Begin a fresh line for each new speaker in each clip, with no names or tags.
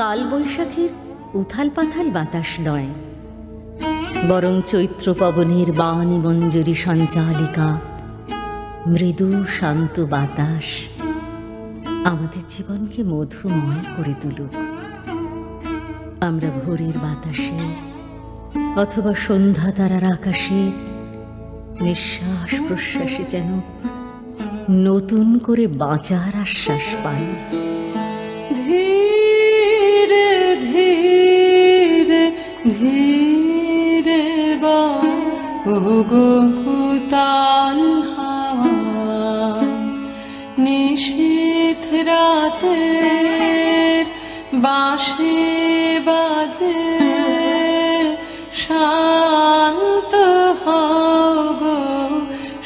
কাল বৈশাখের উথাল পাথাল বাতাস নয়, বরং চৈত্র পবনের বাণী মঞ্জুরি সঞ্চালিকা মৃদু শান্ত বাতাস আমাদের জীবনকে মধুময় করে তুলুক। আমরা ভোরের বাতাসে অথবা সন্ধ্যা তারার আকাশে নিঃশ্বাস প্রশ্বাসে যেন নতুন করে বাঁচার আশ্বাস পাই।
ধীরে ধীরে ধীরে ওগো উতাল হাওয়া, নিশীথ রাতের বাঁশি বাজে, শান্ত হও গো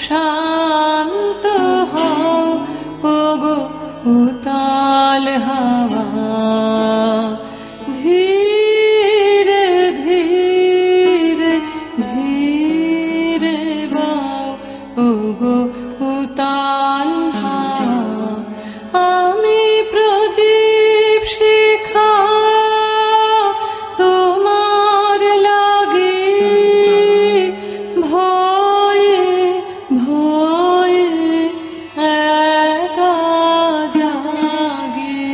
শান্ত হও ওগো উতাল হাওয়া। ধীরে ধীরে ধীরে বাও ওগো উতাল হাওয়া। আমি প্রদীপ শিখা তোমার লাগি, ভয়ে ভয়ে একা জাগি,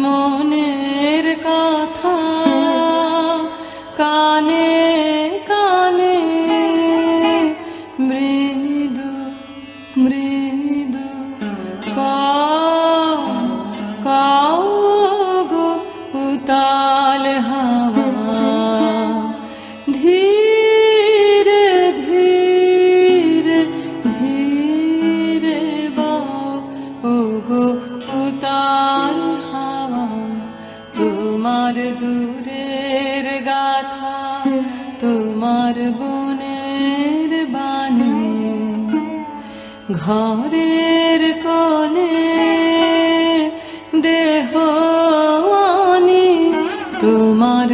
মনের কথা কানে কানে মৃদু মৃদু কাও কাও গো উতাল হাওয়া। ধীরে ধীরে ধীরে বাও ওগো উতাল হাওয়া। তোমার দূরের গাথা, তোমার বনের বাণী, ঘরের কোণে দেহ আনি তোমার